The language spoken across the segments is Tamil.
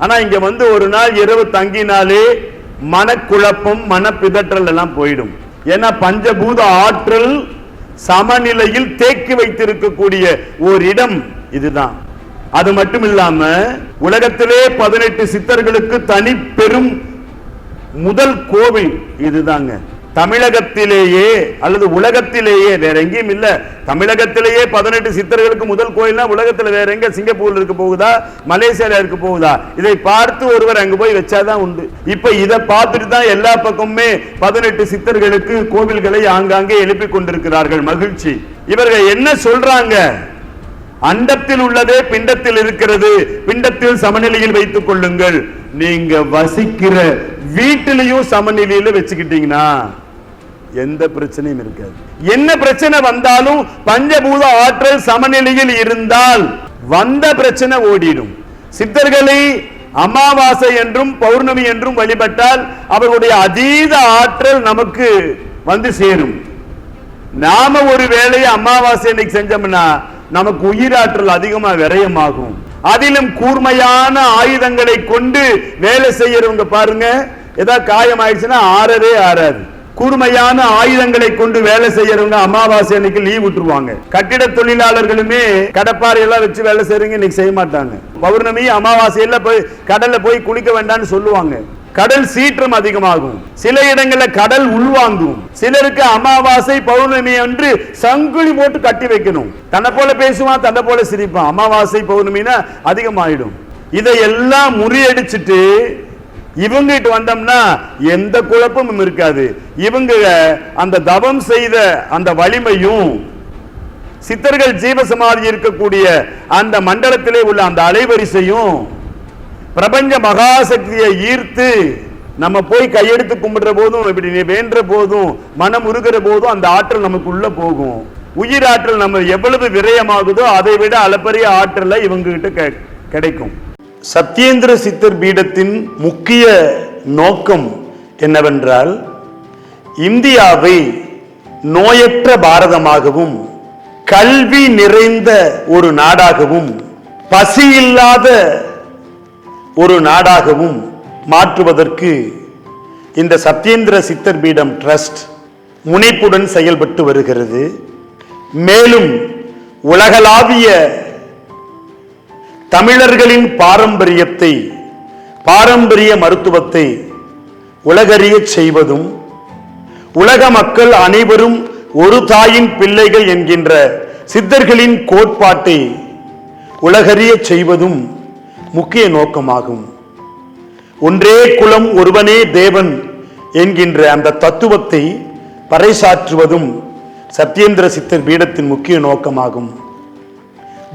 ஆனா இங்க வந்து ஒரு நாள் இரவு தங்கினாலே மனக்குழப்பம் மனப்பிதற்றல் எல்லாம் போயிடும். ஏன்னா பஞ்சபூத ஆற்றல் சமநிலையில் தேக்கி வைத்திருக்கக்கூடிய ஒரு இடம் இதுதான். அது மட்டும் இல்லாம உலகத்திலே 18 சித்தர்களுக்கு தனி பெரும் முதல் கோவில் இதுதாங்க. தமிழகத்திலேயே அல்லது உலகத்திலேயே வேற எங்கேயும் இல்ல, தமிழகத்திலேயே 18 சித்தர்களுக்கு முதல் கோயில்னா உலகத்துல வேற எங்க? சிங்கப்பூர்ல இருக்க போகுதா, மலேசியால இருக்க போகுதா? இதை பார்த்து ஒருவர் அங்க போய் வச்சாதான் உண்டு. இப்ப இதை பார்த்துட்டு தான் எல்லா பக்கமுமே 18 சித்தர்களுக்கு கோவில்களை ஆங்காங்கே எழுப்பி கொண்டிருக்கிறார்கள். மகிழ்ச்சி. இவர்கள் என்ன சொல்றாங்க? அண்டத்தில் உள்ளதே பிண்டத்தில் இருக்கிறது, பிண்டத்தில் சமநிலையில் வைத்துக் கொள்ளுங்கள். நீங்க வசிக்கிற வீட்டிலையும் சமநிலையில வச்சுக்கிட்டீங்கன்னா எந்த பிரச்சனையும் இருக்காது. என்ன பிரச்சனை வந்தாலும் பஞ்சபூத ஆற்றல் சமநிலையில் இருந்தால் வந்த பிரச்சனை ஓடிடும். சித்தர்களை அமாவாசை என்றும் பௌர்ணமி என்றும் வழிபட்டால் அவர்களுடைய அதீத ஆற்றல் நமக்கு வந்து சேரும். நாம ஒரு வேலையை அமாவாசை அன்னைக்கு செஞ்சோம்னா நமக்கு உயிராற்றல் அதிகமா விரயமாகும். அதிலும் கூர்மையான ஆயுதங்களை கொண்டு வேலை செய்யறவங்க பாருங்க, ஏதாவது காயம் ஆயிடுச்சுன்னா ஆறாது. கூர்மையான ஆயுதங்களை கொண்டு வேலை செய்யறவங்க அமாவாசை அன்னைக்கு லீவ் விட்டுருவாங்க. கட்டிட தொழிலாளர்களுமே கடப்பாறை எல்லாம் வச்சு வேலை செய்யறவங்க இன்னைக்கு செய்ய மாட்டாங்க. பௌர்ணமி அமாவாசையில போய் கடல்ல போய் குளிக்க வேண்டாம்னு சொல்லுவாங்க. கடல் சீற்றம் அதிகமாகும். சில இடங்களில் கடல் உள்வாங்கும். சிலருக்கு அமாவாசை பௌர்ணமி என்று சங்குலி போட்டு கட்டி வைக்கணும். தன்னை போல பேசுவான், தன்னை போல சிரிப்பான். அமாவாசை பௌர்ணமினா அதிகமாயிடும். இதையெல்லாம் முறியடிச்சுட்டு இவங்கிட்ட வந்தோம்னா எந்த குழப்பமும் இருக்காது. இவங்க அந்த தவம் செய்த அந்த வலிமையும் சித்தர்கள் ஜீவசமாதி இருக்கக்கூடிய அந்த மண்டலத்திலே உள்ள அந்த அலைவரிசையும் பிரபஞ்ச மகாசக்தியை ஈர்த்து நம்ம போய் கையெடுத்து கும்பிடுற போதும், இப்படி வேண்ட போதும், மனம் உருகிற போதும் அந்த ஆற்றல் நமக்கு உள்ள போகும். உயிர் ஆற்றல் நம்ம எவ்வளவு விரயமாகுதோ அதை விட அளப்பரிய ஆற்றல் இவங்க கிட்ட கிடைக்கும். சத்யேந்திர சித்தர் பீடத்தின் முக்கிய நோக்கம் என்னவென்றால், இந்தியாவை நோயற்ற பாரதமாகவும் கல்வி நிறைந்த ஒரு நாடாகவும் பசியில்லாத ஒரு நாடாகவும் மாற்றுவதற்கு இந்த சத்யேந்திர சித்தர் பீடம் ட்ரஸ்ட் முனைப்புடன் செயல்பட்டு வருகிறது. மேலும் உலகளாவிய தமிழர்களின் பாரம்பரிய மருத்துவத்தை உலகறிய செய்வதும், உலக மக்கள் அனைவரும் ஒரு தாயின் பிள்ளைகள் என்கின்ற சித்தர்களின் கோட்பாட்டை உலகறிய செய்வதும் முக்கிய நோக்கமாகும். ஒன்றே குலம் ஒருவனே தேவன் என்கின்ற அந்த தத்துவத்தை பறைசாற்றுவதும் சத்யேந்திர சித்தர் பீடத்தின் முக்கிய நோக்கமாகும்.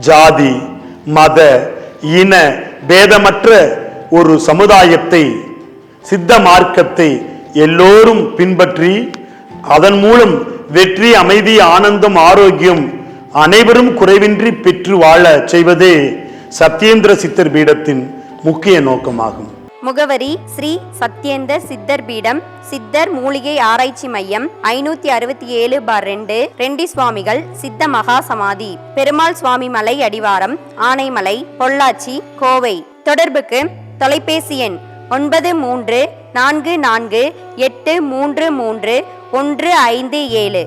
ஜாதி மத இன பேதமற்ற ஒரு சமுதாயத்தை, சித்த மார்க்கத்தை எல்லோரும் பின்பற்றி அதன் மூலம் வெற்றி, அமைதி, ஆனந்தம், ஆரோக்கியம் அனைவரும் குறைவின்றி பெற்று வாழ செய்வதே சத்யேந்திர சித்தர் பீடத்தின் முக்கிய நோக்கமாகும். முகவரி: ஸ்ரீ சத்யேந்திர சித்தர் பீடம், சித்தர் மூலிகை ஆராய்ச்சி மையம், 567/2, ரெண்டி சுவாமிகள் சித்த மகா சமாதி, பெருமாள் சுவாமி மலை அடிவாரம், ஆனைமலை, பொள்ளாச்சி, கோவை. தொடர்புக்கு தொலைபேசி எண் 9344833157.